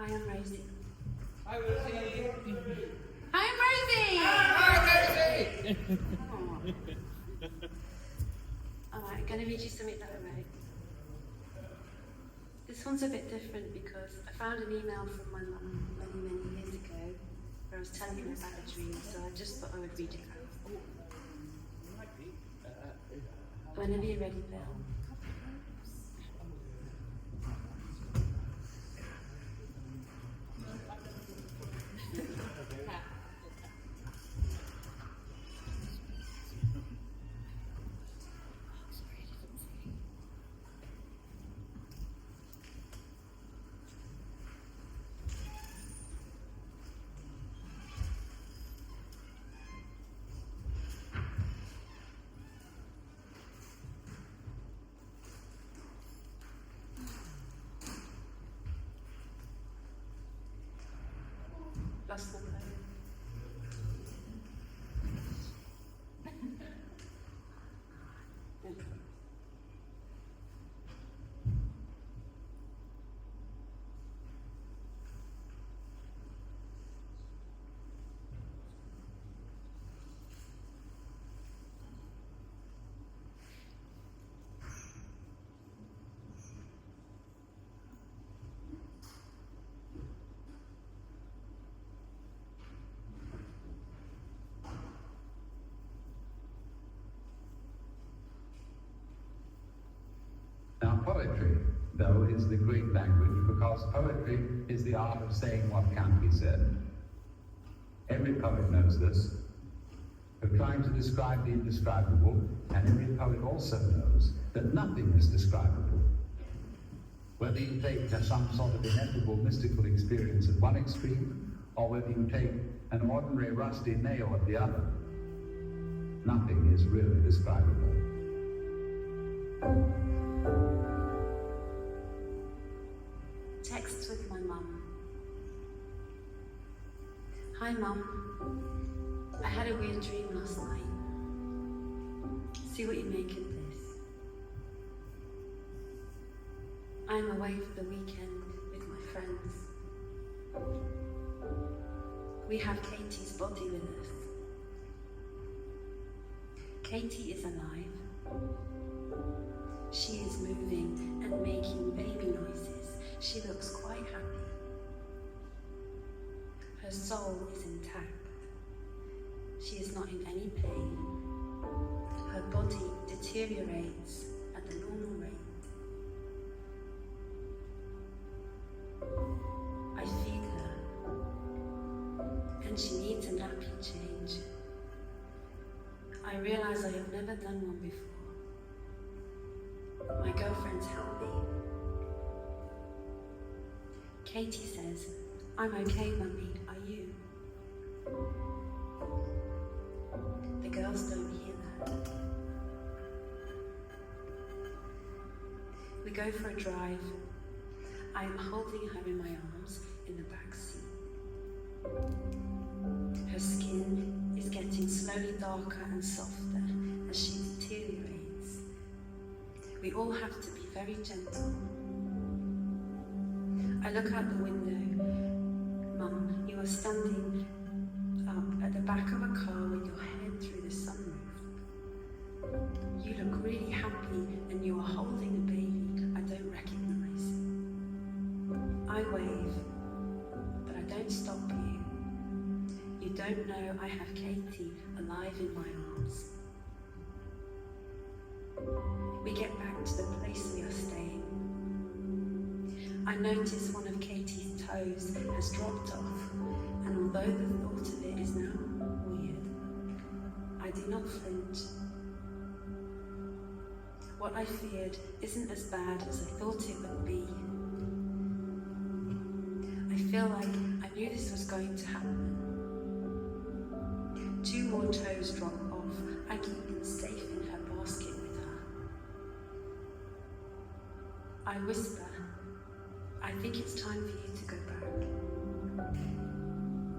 Hi, I'm Rosie. Hi, Rosie. Hi, I'm Rosie! Hi, Rosie. Alright, I'm going to read you something that I wrote. This one's a bit different because I found an email from my mum many years ago where I was telling her about a dream, so I just thought I would read it out. Whenever you're ready, Bill. Lost my phone. Now, poetry, though, is the great language because poetry is the art of saying what can't be said. Every poet knows this. We're trying to describe the indescribable, and every poet also knows that nothing is describable. Whether you take some sort of ineffable mystical experience at one extreme, or whether you take an ordinary rusty nail at the other, nothing is really describable. Texts with my mum. Hi, Mum. I had a weird dream last night. See what you make of this. I'm away for the weekend with my friends. We have Katie's body with us. Katie is alive. She is moving and making baby noises. She looks quite happy. Her soul is intact. She is not in any pain. Her body deteriorates at the normal rate. I feed her, and she needs a nappy change. I realize I have never done one before. My girlfriends help me. Katie says, I'm okay, Mummy, are you? The girls don't hear that. We go for a drive. I am holding her in my arms in the back seat. Her skin is getting slowly darker and softer as she deteriorates. We all have to be very gentle. I look out the window. Mum, you are standing up at the back of a car with your head through the sunroof. You look really happy and you are holding a baby I don't recognize. I wave, but I don't stop you. You don't know I have Katie alive in my arms. We get back to the place we are staying. I notice one of Katie's toes has dropped off, and although the thought of it is now weird, I do not flinch. What I feared isn't as bad as I thought it would be. I feel like I knew this was going to happen. 2 more toes drop off. I keep them safe in her basket with her. I whisper, I think it's time for you to go back.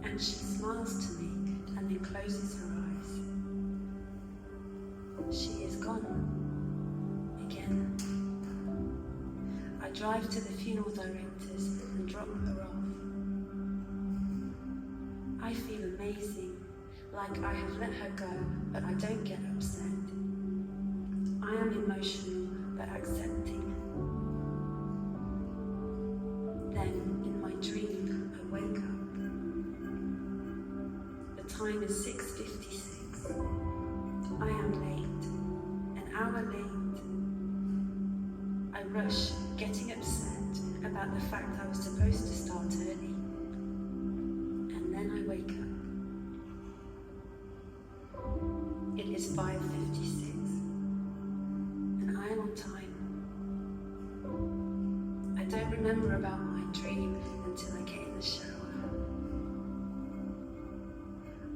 And she smiles to me and then closes her eyes. She is gone. Again. I drive to the funeral directors and drop her off. I feel amazing, like I have let her go, but I don't get upset. I am emotional, but accepting. Then, in my dream, I wake up. The time is 6:56. I am late, an hour late. I rush, getting upset about the fact I was supposed to start early. And then I wake up. It is 5:56, and I am on time. I don't remember about my dream until I get in the shower.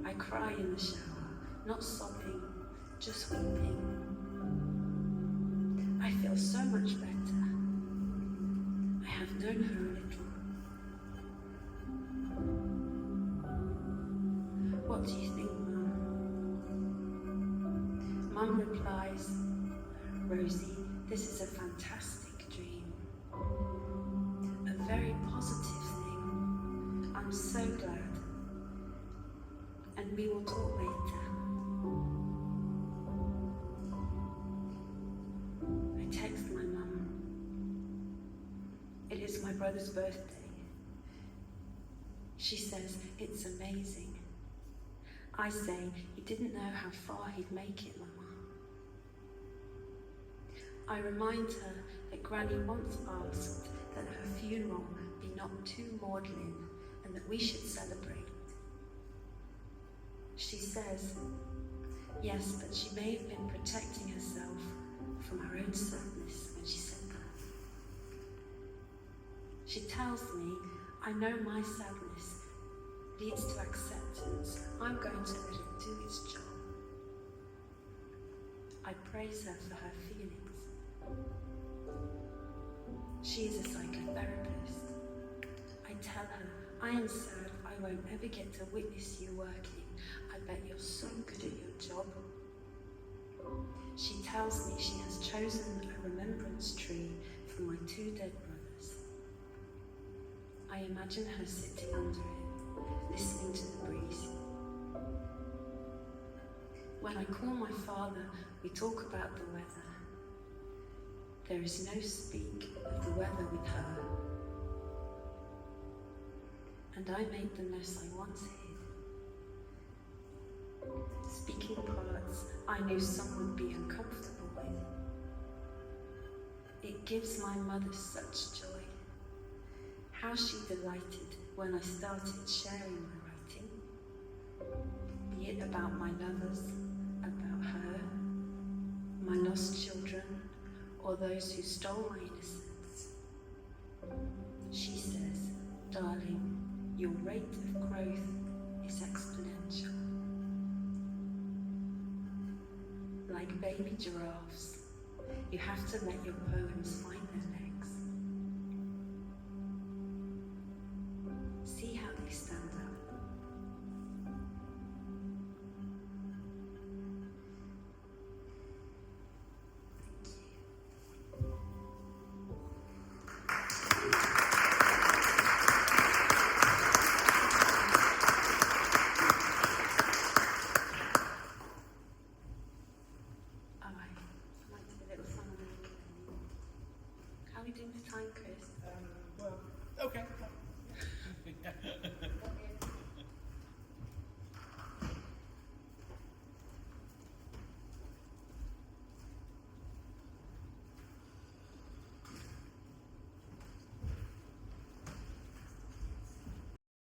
I cry in the shower, not sobbing, just weeping. I feel so much better. I have known her a little. What do you think, Mum? Mum replies, Rosie, this is a fantastic dream. A very positive thing. I'm so glad. And we will talk later. I text my mum. It is my brother's birthday. She says, it's amazing. I say, he didn't know how far he'd make it, Mama. I remind her that Granny once asked that her funeral be not too maudlin and that we should celebrate. She says, yes, but she may have been protecting herself from her own sadness when she said that. She tells me, I know my sadness leads to acceptance. I'm going to let it do its job. I praise her for her feelings. She is a psychotherapist. I tell her, I am sad I won't ever get to witness you working. I bet you're so good at your job. She tells me she has chosen a remembrance tree for my 2 dead brothers. I imagine her sitting under it, listening to the breeze. When I call my father, we talk about the weather. There is no speak of the weather with her. And I made the mess I once hid. Speaking parts I knew some would be uncomfortable with. It gives my mother such joy. How she delighted when I started sharing my writing. Be it about my lovers, about her, my lost children, or those who stole my innocence. She says, darling, your rate of growth is exponential. Like baby giraffes, you have to let your poems find their